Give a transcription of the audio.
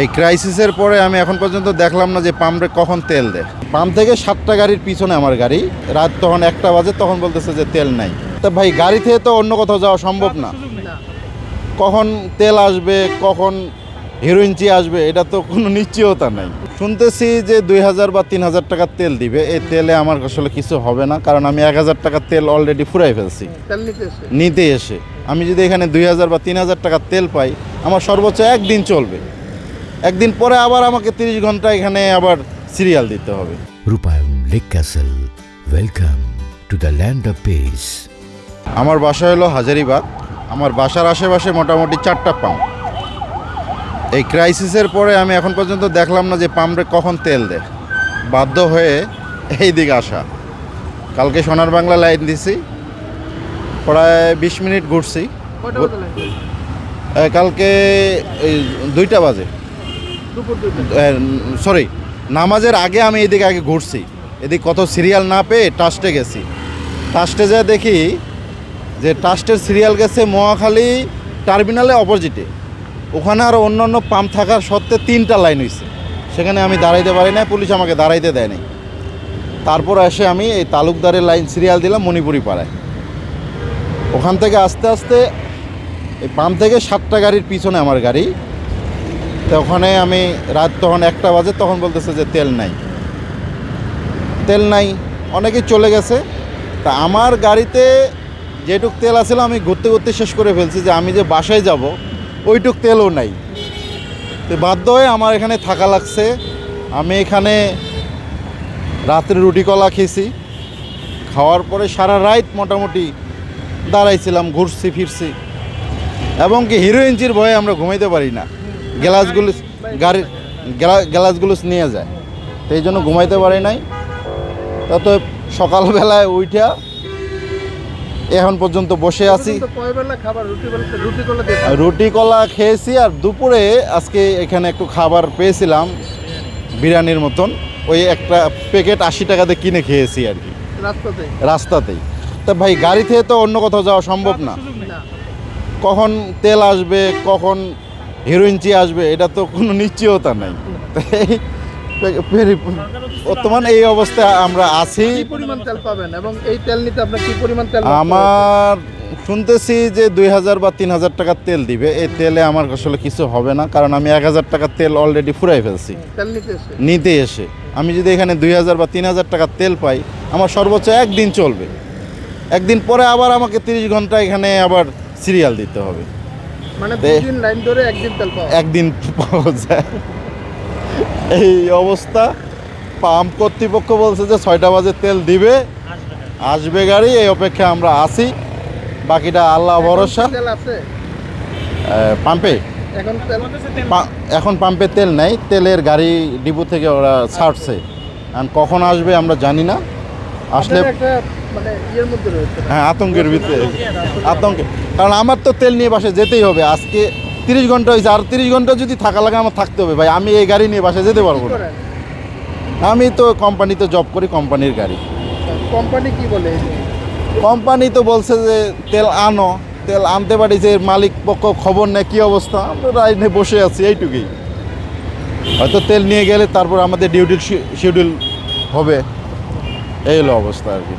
এই ক্রাইসিসের পরে আমি এখন পর্যন্ত দেখলাম না যে পাম্পে কখন তেল দেয়। পাম্প থেকে 7টা গাড়ির পিছনে আমার গাড়ি, রাত তখন 1টা বাজে, তখন বলতেছে যে তেল নাই। তা ভাই গাড়ি থেকে তো অন্য কোথাও যাওয়া সম্ভব না, কখন তেল আসবে, কখন হিরোইনচি আসবে, এটা তো কোনো নিশ্চয়তা নাই। শুনতেছি যে 2000 বা 3000 টাকার তেল দিবে। এই তেলে আমার আসলে কিছু হবে না, কারণ আমি 1000 টাকার তেল অলরেডি ফুরাই ফেলছি নিতে এসে। আমি যদি এখানে 2000 বা 3000 টাকার তেল পাই, আমার সর্বোচ্চ একদিন চলবে। একদিন পরে আবার আমাকে 30 ঘন্টা এখানে আবার সিরিয়াল দিতে হবে। রূপায়ণ lake castle, welcome to the land of piece. আমার বাসা হলো হাজারীবাগ। আমার বাসার আশেপাশে মোটামুটি 4টা পাম্প। এই ক্রাইসিসের পরে আমি এখন পর্যন্ত দেখলাম না যে পাম্পে কখন তেল দেয়। বাধ্য হয়ে এই দিকে আসা। কালকে সোনার বাংলা লাইন দিছি, প্রায় 20 মিনিট ঘুরছি। কালকে এই 2টা বাজে, সরি, নামাজের আগে আমি এদিকে আগে ঘুরছি। এদিকে কত সিরিয়াল না পেয়ে টাস্টে গেছি। টাস্টে যা দেখি যে টাস্টের সিরিয়াল গেছে মহাখালী টার্মিনালে অপোজিটে। ওখানে আরও অন্য অন্য পাম্প থাকার সত্ত্বে 3টা লাইন হয়েছে। সেখানে আমি দাঁড়াইতে পারি না, পুলিশ আমাকে দাঁড়াইতে দেয় নাই। তারপর এসে আমি এই তালুকদারের লাইন সিরিয়াল দিলাম মণিপুরি পাড়ায়। ওখান থেকে আস্তে আস্তে এই পাম্প থেকে 7টা গাড়ির পিছনে আমার গাড়ি। তো ওখানে আমি রাত তখন 1টা বাজে, তখন বলতেছে যে তেল নাই, তেল নাই। অনেকেই চলে গেছে। তা আমার গাড়িতে যেটুক তেল আছিল আমি ঘুরতে ঘুরতে শেষ করে ফেলছি, যে আমি যে বাসায় যাব ওইটুক তেলও নাই। তো বাধ্য হয়ে আমার এখানে থাকা লাগছে। আমি এখানে রাত্রে রুটি কলা খেয়েছি। খাওয়ার পরে সারা রাত মোটামুটি দাঁড়াইছিলাম, ঘুরছি ফিরছি। এবং কি হিরোইনচির ভয়ে আমরা ঘুমাইতে পারি না। গ্লাসগুলো গাড়ির গ্লাসগুলো নিয়ে যায়, সেই জন্য ঘুমাইতে পারি নাই। তত সকালবেলায় উঠা এখন পর্যন্ত বসে আছি। রুটি কলা খেয়েছি, আর দুপুরে আজকে এখানে একটু খাবার পেয়েছিলাম বিরিয়ানির মতন। ওই একটা প্যাকেট 80 টাকাতে কিনে খেয়েছি আর কি, রাস্তাতেই। তা ভাই গাড়ি থেকে তো অন্য কোথাও যাওয়া সম্ভব না, কখন তেল আসবে, কখন হিরোইনচি আসবে, এটা তো কোনো নিশ্চয়তা নাই। বর্তমান এই অবস্থায় আমরা আছি। পরিমাণ তেল পাবেন এবং এই তেল নিতে আপনার কি পরিমাণ তেল? আমার শুনতেছি যে 2000 বা 3000 টাকার তেল দিবে। এই তেলে আমার আসলে কিছু হবে না, কারণ আমি 1000 টাকার তেল অলরেডি ফুরাই ফেলছি নিতে এসে। আমি যদি এখানে 2000 বা 3000 টাকার তেল পাই, আমার সর্বোচ্চ একদিন চলবে। একদিন পরে আবার আমাকে 30 ঘন্টা এখানে আবার সিরিয়াল দিতে হবে। মানে 2 দিন লাইন ধরে একদিন পাওয়া যায়। এই অবস্থা। পাম্প কর্তৃপক্ষ বলছে যে 6টা বাজে তেল দিবে, আসবে গাড়ি। এই অপেক্ষা আমরা আছি। বাকিটা আল্লাহ ভরসা। পাম্পে এখন পাম্পে তেল নেই। তেলের গাড়ি ডিপো থেকে ওরা ছাড়ছে। আর কখন আসবে আমরা জানি না। আসলে হ্যাঁ, আতঙ্কের ভিতরে আতঙ্কে, কারণ আমার তো তেল নিয়ে বাসায় যেতেই হবে। আজকে 30 ঘন্টা হয়েছে, আর 30 ঘন্টা যদি থাকা লাগে আমার থাকতে হবে ভাই। আমি এই গাড়ি নিয়ে বাসায় যেতে পারবো না। আমি তো কোম্পানিতে জব করি, কোম্পানির গাড়ি। কোম্পানি কি বলে? কোম্পানি তো বলছে যে তেল আনো, তেল আনতে পারি, যে মালিক পক্ষ খবর নেয় কী অবস্থা। আমরা লাইনে বসে আছি, এইটুকুই। হয়তো তেল নিয়ে গেলে তারপর আমাদের ডিউটির শিডিউল হবে। এই হলো অবস্থা আর কি।